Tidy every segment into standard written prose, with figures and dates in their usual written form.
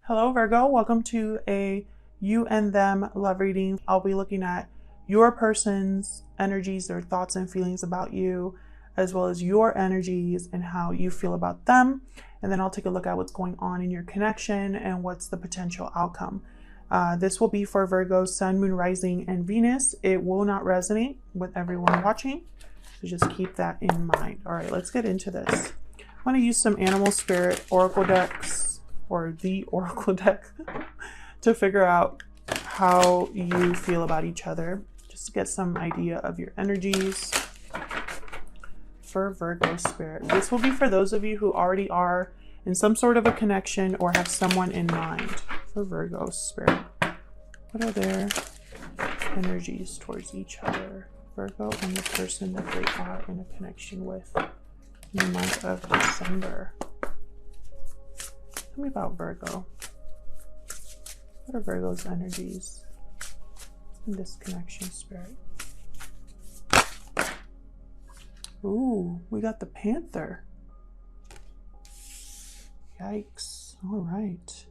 Hello Virgo, welcome to a you and them love reading. I'll be looking at your person's energies, their thoughts and feelings about you, as well as your energies and how you feel about them. And then I'll take a look at what's going on in your connection and what's the potential outcome. This will be for Virgo, Sun, Moon, Rising, and Venus. It will not resonate with everyone watching, so just keep that in mind. All right, let's get into this. I want to use some animal spirit oracle decks, or the oracle deck, to figure out how you feel about each other, just to get some idea of your energies for Virgo spirit. This will be for those of you who already are in some sort of a connection or have someone in mind for Virgo spirit. What are their energies towards each other? Virgo and the person that they are in a connection with in the month of December. Tell me about Virgo. What are Virgo's energies in this connection spirit? Ooh, we got the Panther. Yikes. All right.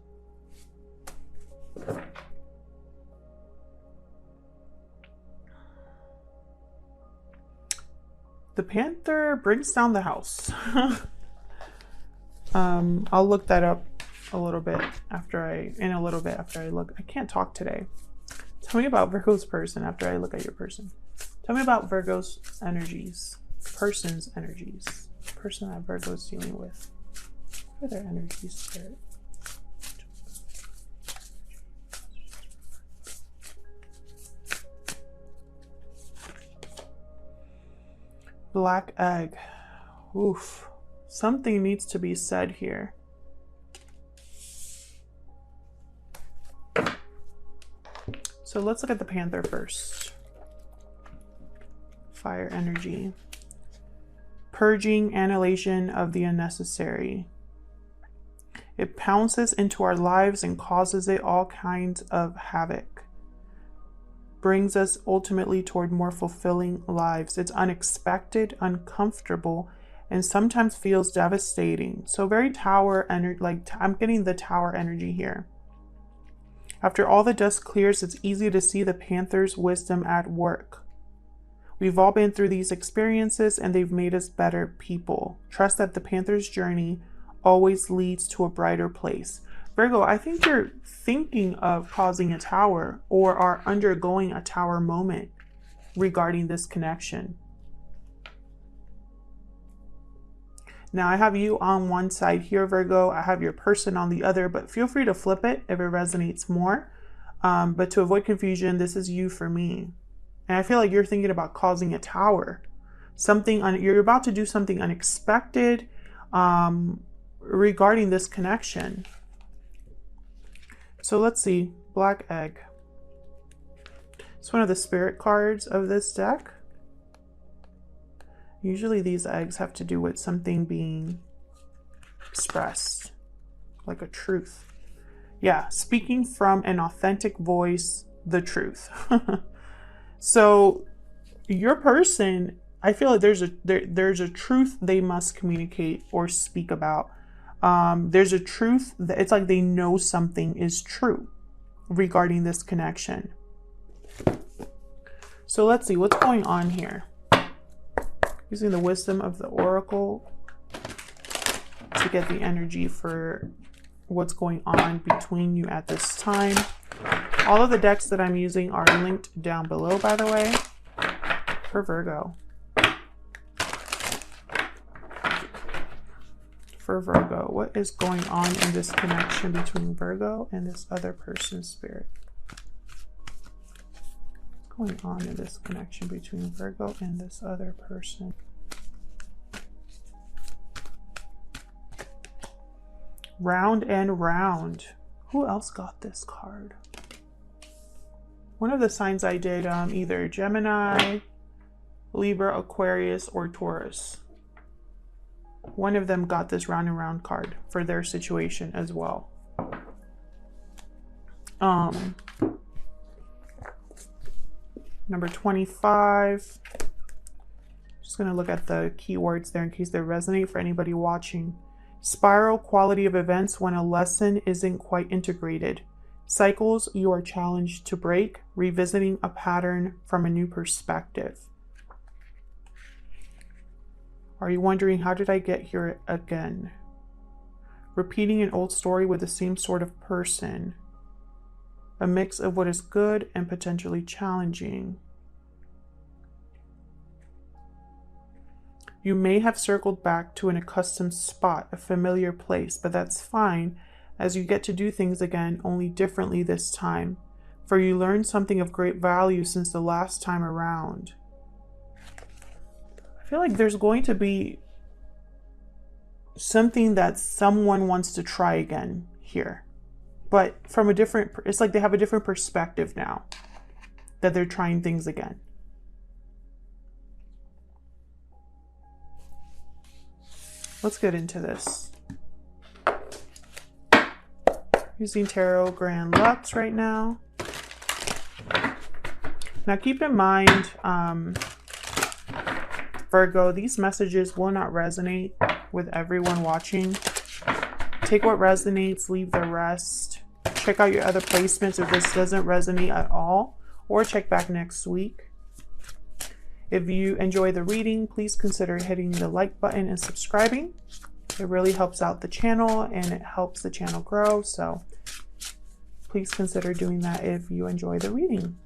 The Panther brings down the house. I'll look that up a little bit after I look. I can't talk today. Tell me about Virgo's person after I look at your person. Tell me about Virgo's energies, person's energies, person that Virgo's dealing with. What are their energies, spirit? Black egg. Oof. Something needs to be said here. So let's look at the Panther first. Fire energy. Purging, annihilation of the unnecessary. It pounces into our lives and causes it all kinds of havoc. Brings us ultimately toward more fulfilling lives. It's unexpected, uncomfortable, and sometimes feels devastating. So very tower energy, like I'm getting the tower energy here. After all the dust clears, it's easy to see the Panther's wisdom at work. We've all been through these experiences and they've made us better people. Trust that the Panther's journey always leads to a brighter place. Virgo, I think you're thinking of causing a tower or are undergoing a tower moment regarding this connection. Now I have you on one side here, Virgo. I have your person on the other, but feel free to flip it if it resonates more. But to avoid confusion, this is you for me. And I feel like you're thinking about causing a tower. You're about to do something unexpected regarding this connection. So let's see, Black Egg. It's one of the spirit cards of this deck. Usually these eggs have to do with something being expressed, like a truth. Yeah, speaking from an authentic voice, the truth. So your person, I feel like there's a truth they must communicate or speak about. There's a truth that it's like they know something is true regarding this connection. So let's see what's going on here. Using the wisdom of the oracle to get the energy for what's going on between you at this time. All of the decks that I'm using are linked down below, by the way, for Virgo. For Virgo, what is going on in this connection between Virgo and this other person's spirit? What's going on in this connection between Virgo and this other person? Round and round. Who else got this card? One of the signs I did, either Gemini, Libra, Aquarius, or Taurus. One of them got this round and round card for their situation as well. Number 25. Just going to look at the keywords there in case they resonate for anybody watching. Spiral quality of events when a lesson isn't quite integrated. Cycles you are challenged to break, revisiting a pattern from a new perspective. Are you wondering, how did I get here again? Repeating an old story with the same sort of person. A mix of what is good and potentially challenging. You may have circled back to an accustomed spot, a familiar place, but that's fine, as you get to do things again, only differently this time, for you learned something of great value since the last time around. I feel like there's going to be something that someone wants to try again here, but from a different, it's like they have a different perspective now that they're trying things again. Let's get into this. Using Tarot Grand Lux right now. Now keep in mind, Virgo, these messages will not resonate with everyone watching. Take what resonates, leave the rest. Check out your other placements if this doesn't resonate at all, or check back next week. If you enjoy the reading, please consider hitting the like button and subscribing. It really helps out the channel and it helps the channel grow. So please consider doing that if you enjoy the reading.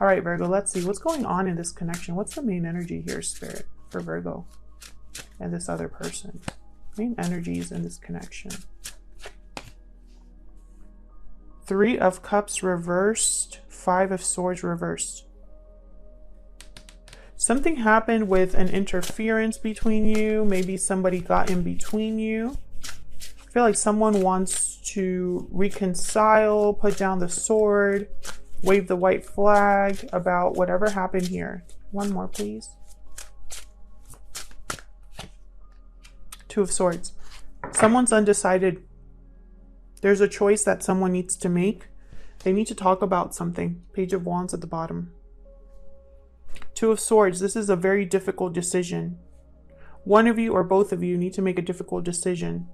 All right, Virgo, let's see what's going on in this connection. What's the main energy here, Spirit, for Virgo and this other person? Main energies in this connection. 3 of Cups reversed, 5 of Swords reversed. Something happened with an interference between you. Maybe somebody got in between you. I feel like someone wants to reconcile, put down the sword, wave the white flag about whatever happened here. One more, please. 2 of Swords. Someone's undecided. There's a choice that someone needs to make. They need to talk about something. Page of Wands at the bottom. 2 of Swords. This is a very difficult decision. One of you or both of you need to make a difficult decision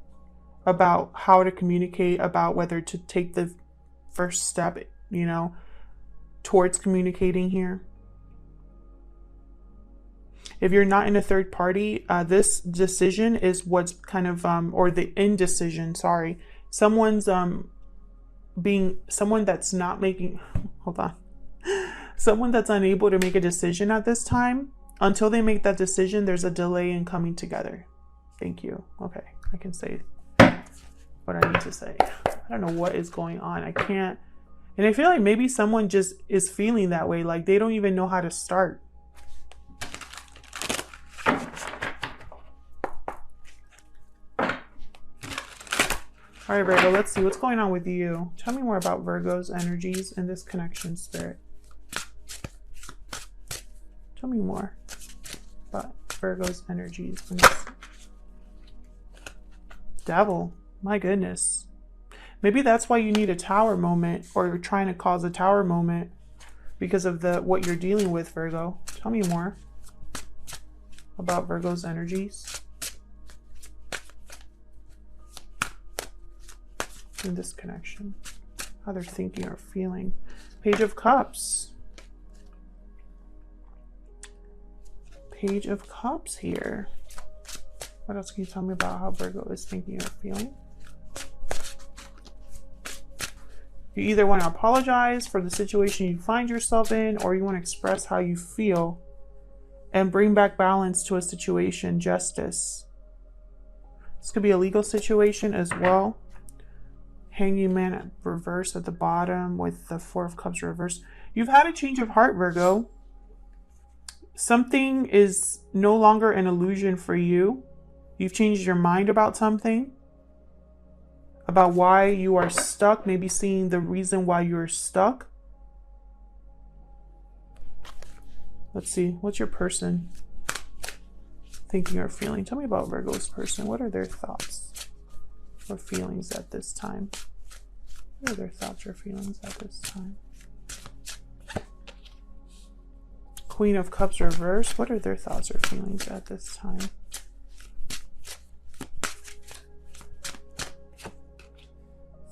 about how to communicate, about whether to take the first step, you know, towards communicating here. If you're not in a third party, this decision is what's kind of, or the indecision, sorry. Someone's, someone that's not making, hold on. Someone that's unable to make a decision at this time. Until they make that decision, there's a delay in coming together. Thank you. Okay, I can say what I need to say. I don't know what is going on. I can't. And I feel like maybe someone just is feeling that way. Like they don't even know how to start. All right, Virgo, let's see what's going on with you. Tell me more about Virgo's energies in this connection, Spirit. Tell me more about Virgo's energies in this. Devil, my goodness. Maybe that's why you need a tower moment, or you're trying to cause a tower moment because of what you're dealing with, Virgo. Tell me more about Virgo's energies in this connection. How they're thinking or feeling. Page of Cups. Page of Cups here. What else can you tell me about how Virgo is thinking or feeling? You either want to apologize for the situation you find yourself in, or you want to express how you feel and bring back balance to a situation, justice. This could be a legal situation as well. Hanging Man at reverse at the bottom with the 4 of Cups reversed. You've had a change of heart, Virgo. Something is no longer an illusion for you. You've changed your mind about something. About why you are stuck. Maybe seeing the reason why you're stuck. Let's see. What's your person thinking or feeling? Tell me about Virgo's person. What are their thoughts or feelings at this time? What are their thoughts or feelings at this time? Queen of Cups reversed. What are their thoughts or feelings at this time?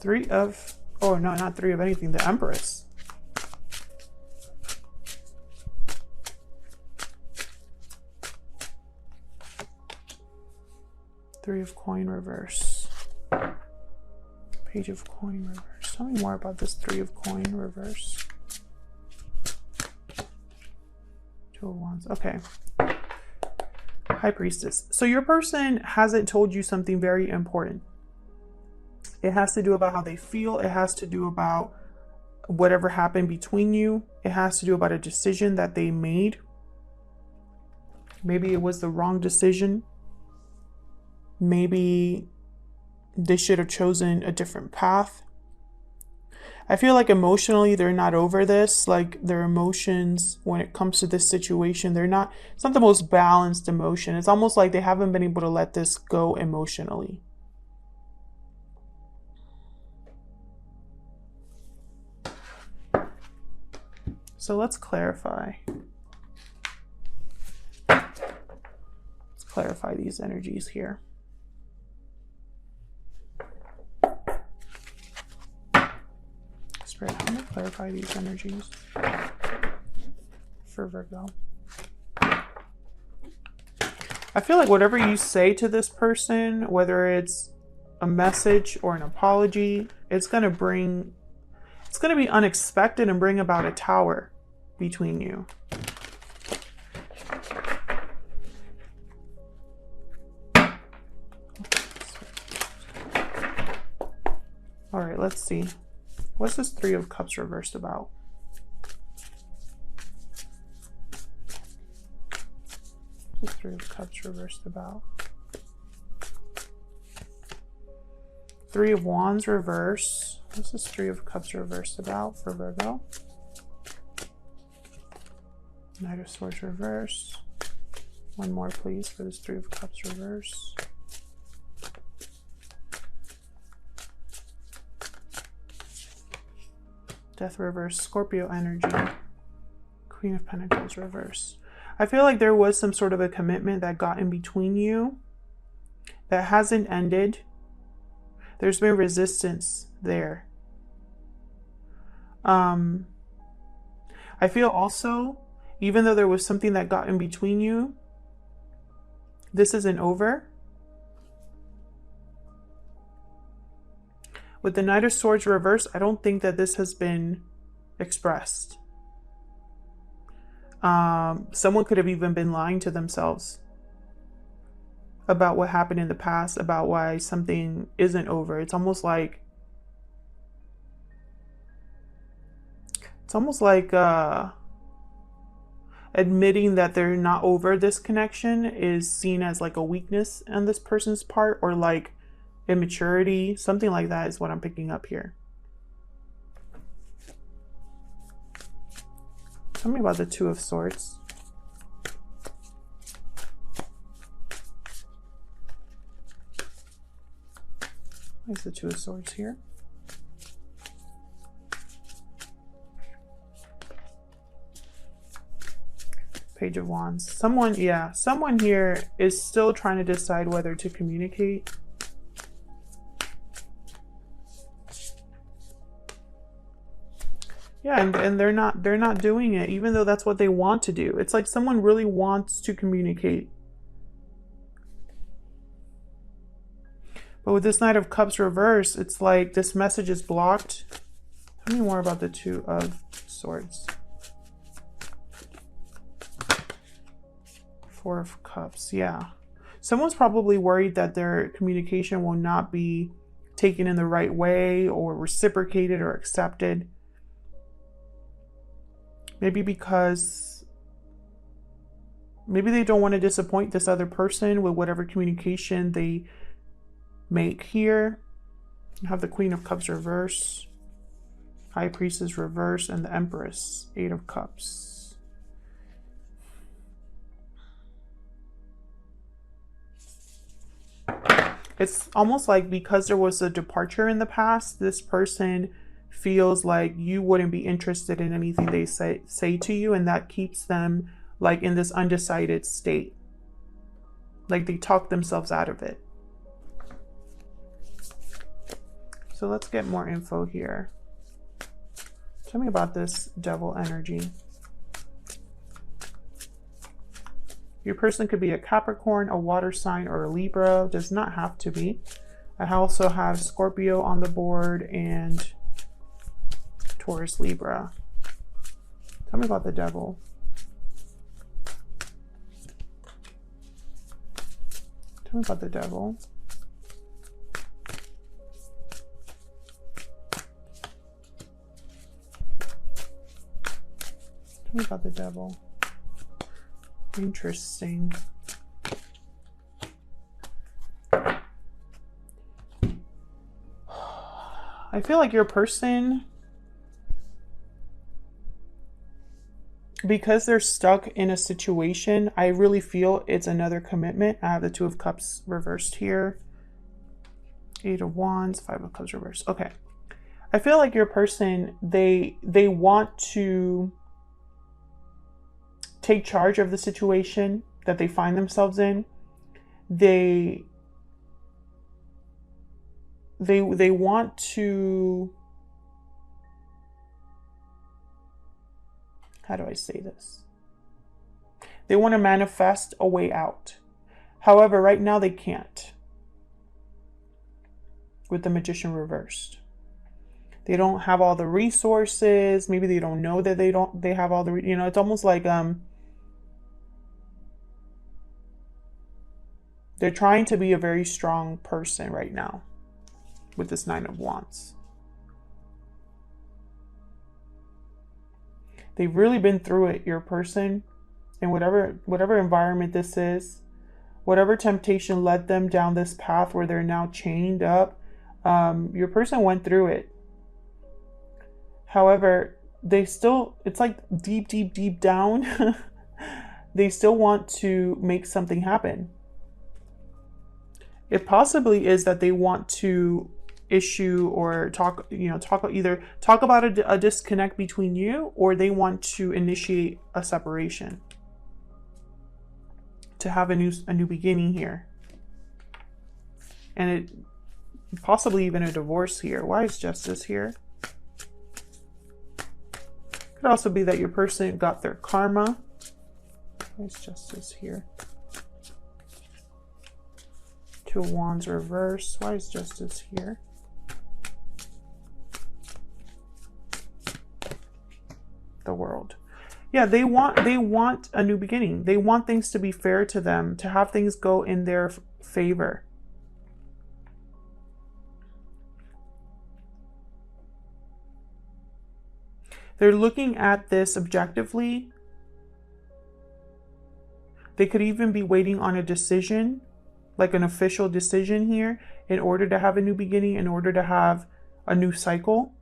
Three of, oh no, not three of anything, the Empress. Three of coin reverse. Page of coin reverse. Tell me more about this three of coin reverse. Two of wands. Okay. High priestess. So your person hasn't told you something very important. It has to do about how they feel. It has to do about whatever happened between you. It has to do about a decision that they made. Maybe it was the wrong decision. Maybe they should have chosen a different path. I feel like emotionally they're not over this. Like their emotions when it comes to this situation, it's not the most balanced emotion. It's almost like they haven't been able to let this go emotionally. So let's clarify. Let's clarify these energies here. Spirit, how do I clarify these energies for Virgo? I feel like whatever you say to this person, whether it's a message or an apology, it's going to be unexpected and bring about a tower between you. All right, let's see. What's this Three of Cups reversed about? What's this Three of Cups reversed about? Three of Wands reverse. What's this Three of Cups reversed about for Virgo? Knight of Swords reverse. One more, please, for this Three of Cups reverse. Death reverse, Scorpio energy. Queen of Pentacles reverse. I feel like there was some sort of a commitment that got in between you that hasn't ended. There's been resistance there. I feel also, even though there was something that got in between you, this isn't over. With the Knight of Swords reverse, I don't think that this has been expressed. Someone could have even been lying to themselves about what happened in the past, about why something isn't over. It's almost like admitting that they're not over this connection is seen as like a weakness on this person's part, or like immaturity. Something like that is what I'm picking up here. Tell me about the Two of Swords. Why is the Two of Swords here? Page of Wands. Someone here is still trying to decide whether to communicate. Yeah, and they're not doing it, even though that's what they want to do. It's like someone really wants to communicate. But with this Knight of Cups reverse, it's like this message is blocked. Tell me more about the Two of Swords. Four of Cups, yeah. Someone's probably worried that their communication will not be taken in the right way or reciprocated or accepted. Maybe because maybe they don't want to disappoint this other person with whatever communication they make here. You have the Queen of Cups reverse, High Priestess reverse, and the Empress, Eight of Cups. It's almost like because there was a departure in the past, this person feels like you wouldn't be interested in anything they say to you, and that keeps them like in this undecided state. Like they talk themselves out of it. So let's get more info here. Tell me about this devil energy. Your person could be a Capricorn, a water sign, or a Libra. Does not have to be. I also have Scorpio on the board and Taurus, Libra. Tell me about the devil. Tell me about the devil. Tell me about the devil. Interesting. I feel like your person, because they're stuck in a situation, I really feel it's another commitment. I have the Two of Cups reversed here. 8 of Wands, 5 of Cups reversed. Okay. I feel like your person, they want to take charge of the situation that they find themselves in. They want to, how do I say this? They want to manifest a way out. However, right now they can't. With the Magician reversed. They don't have all the resources. Maybe they don't know that they have all the, you know, it's almost like, they're trying to be a very strong person right now with this 9 of Wands. They've really been through it, your person, and whatever environment this is, whatever temptation led them down this path where they're now chained up, your person went through it. However, they still, it's like deep down, they still want to make something happen. It possibly is that they want to issue or either talk about a disconnect between you, or they want to initiate a separation to have a new beginning here. And it possibly even a divorce here. Why is Justice here? Could also be that your person got their karma. Why is Justice here? 2 of Wands reverse. Why is Justice here? The World. Yeah, they want a new beginning. They want things to be fair to them, to have things go in their favor. They're looking at this objectively. They could even be waiting on a decision, like an official decision here, in order to have a new beginning, in order to have a new cycle.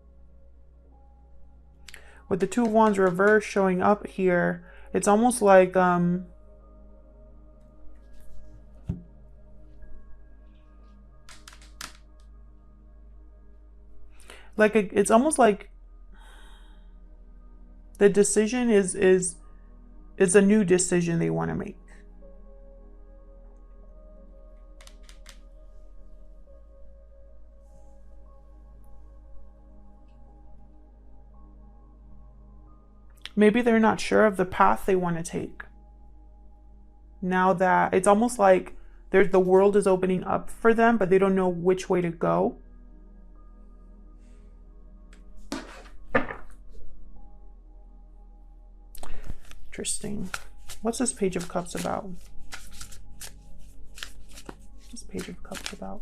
With the 2 of Wands reverse showing up here, it's almost like it's almost like the decision is a new decision they want to make. Maybe they're not sure of the path they want to take. Now that it's almost like the world is opening up for them, but they don't know which way to go. Interesting. What's this Page of Cups about? This Page of Cups about?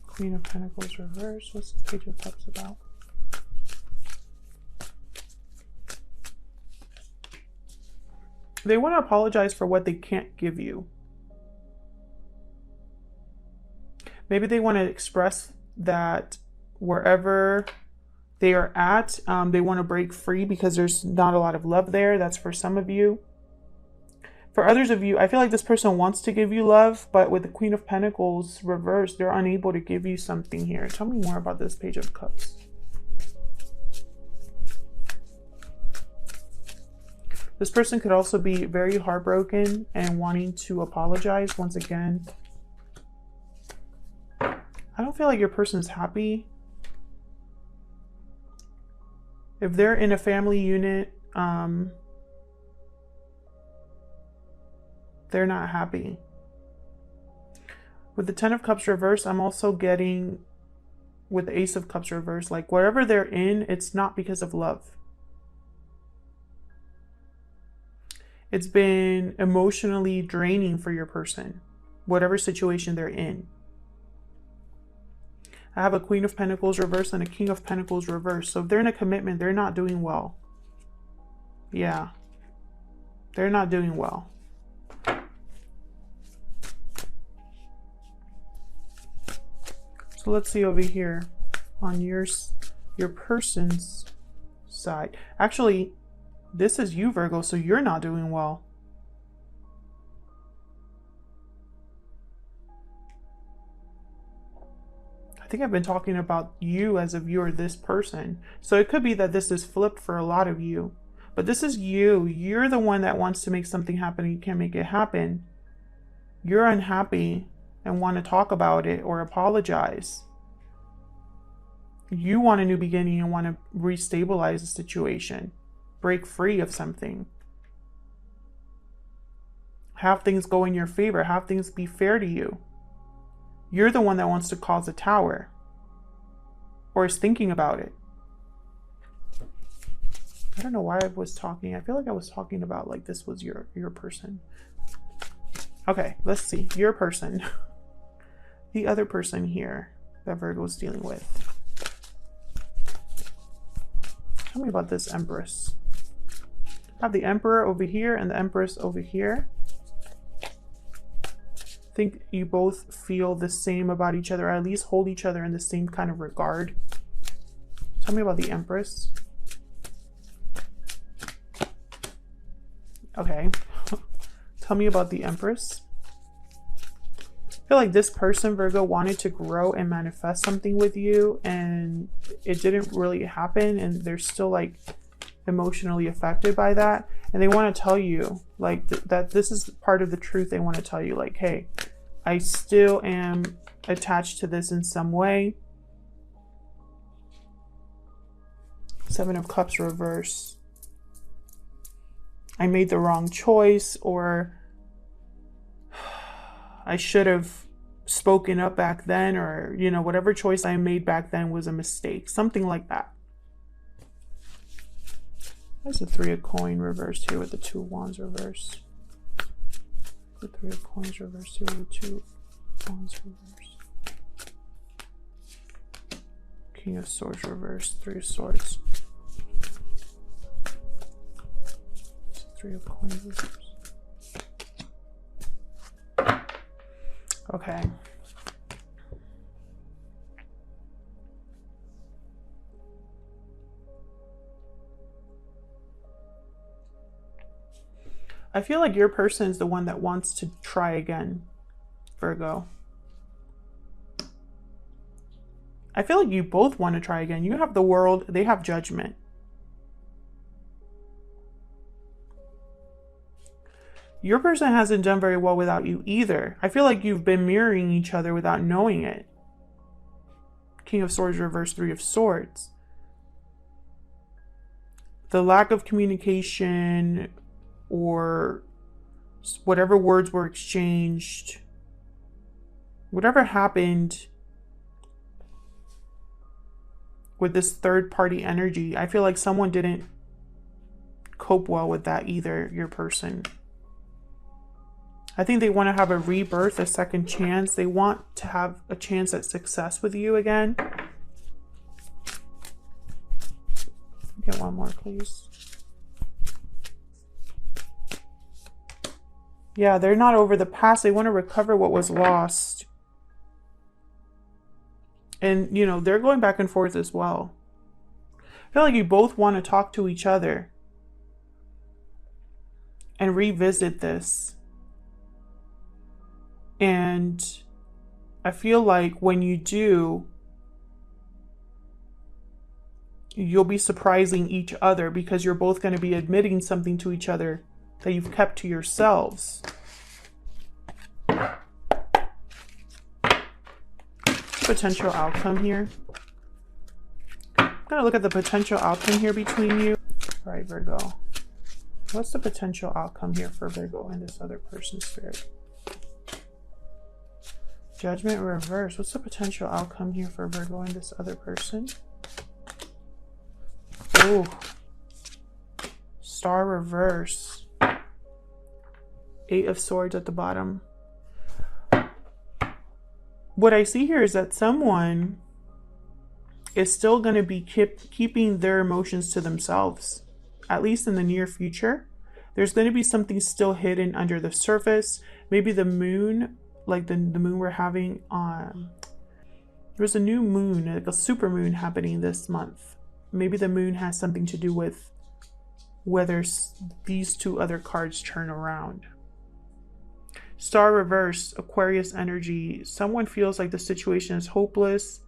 Queen of Pentacles reverse. What's this Page of Cups about? They want to apologize for what they can't give you. Maybe they want to express that wherever they are at, they want to break free because there's not a lot of love there. That's for some of you. For others of you, I feel like this person wants to give you love, but with the Queen of Pentacles reversed, they're unable to give you something here. Tell me more about this Page of Cups. This person could also be very heartbroken and wanting to apologize once again. I I don't feel like your person's happy. If they're in a family unit, they're not happy. With the 10 of Cups reversed, I'm also getting, with the Ace of Cups reversed, like wherever they're in, it's not because of love. It's been emotionally draining for your person, whatever situation they're in. I have a Queen of Pentacles reversed and a King of Pentacles reversed. So if they're in a commitment, they're not doing well. Yeah. They're not doing well. So let's see over here on your person's side. Actually, this is you, Virgo, so you're not doing well. I think I've been talking about you as if you're this person. So it could be that this is flipped for a lot of you. But this is you. You're the one that wants to make something happen and you can't make it happen. You're unhappy and want to talk about it or apologize. You want a new beginning and want to restabilize the situation. Break free of something. Have things go in your favor. Have things be fair to you. You're the one that wants to cause a tower. Or is thinking about it. I don't know why I was talking. I feel like I was talking about like this was your person. Okay, let's see. Your person. The other person here that Virgo is dealing with. Tell me about this Empress. I have the Emperor over here and the Empress over here. I think you both feel the same about each other, or at least hold each other in the same kind of regard. Tell me about the Empress. Okay. Tell me about the Empress. I feel like this person, Virgo, wanted to grow and manifest something with you, and it didn't really happen, and they're still like emotionally affected by that, and they want to tell you like that this is part of the truth. They want to tell you like, hey, I still am attached to this in some way. 7 of Cups reverse. I made the wrong choice, or I should have spoken up back then, or you know, whatever choice I made back then was a mistake, something like that. There's the 3 of Coins reversed here with the 2 of Wands reversed. The 3 of Coins reversed here with the 2 of Wands reversed. King of Swords reversed. 3 of Swords. 3 of Coins reversed. Okay. I feel like your person is the one that wants to try again, Virgo. I feel like you both want to try again. You have the World, they have Judgment. Your person hasn't done very well without you either. I feel like you've been mirroring each other without knowing it. King of Swords reverse, 3 of Swords. The lack of communication, or whatever words were exchanged, whatever happened with this third party energy, I feel like someone didn't cope well with that either, your person. I think they want to have a rebirth, a second chance. They want to have a chance at success with you again. Get one more, please. Yeah, they're not over the past. They want to recover what was lost. And, you know, they're going back and forth as well. I feel like you both want to talk to each other and revisit this. And I feel like when you do, you'll be surprising each other, because you're both going to be admitting something to each other that you've kept to yourselves. But potential outcome here? I'm gonna look at the potential outcome here between you. All right, Virgo. What's the potential outcome here for Virgo and this other person's spirit? Judgment reverse. What's the potential outcome here for Virgo and this other person? Oh. Star reverse. 8 of Swords at the bottom. What I see here is that someone is still going to be keeping their emotions to themselves, at least in the near future. There's going to be something still hidden under the surface. Maybe the moon, like the moon we're having on, there's a new moon, like a super moon happening this month. Maybe the moon has something to do with whether these two other cards turn around. Star reverse, Aquarius energy. Someone feels like the situation is hopeless.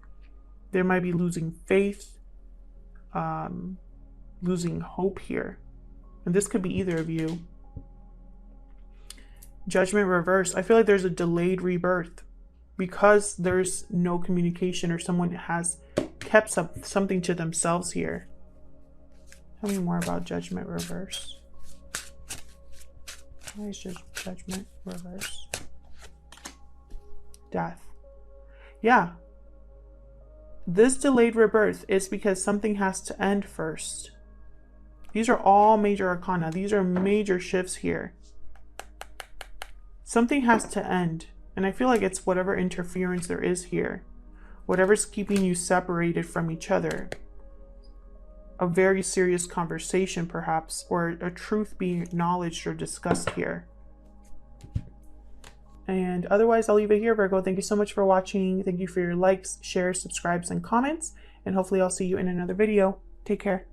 They might be losing faith, losing hope here. And this could be either of you. Judgment reverse. I feel like there's a delayed rebirth because there's no communication, or someone has kept something to themselves here. Tell me more about Judgment reverse. Why is just Judgment reverse? Death. Yeah. This delayed rebirth is because something has to end first. These are all major arcana. These are major shifts here. Something has to end. And I feel like it's whatever interference there is here. Whatever's keeping you separated from each other. A very serious conversation, perhaps, or a truth being acknowledged or discussed here. And otherwise, I'll leave it here, Virgo. Thank you so much for watching. Thank you for your likes, shares, subscribes, and comments. And hopefully I'll see you in another video. Take care.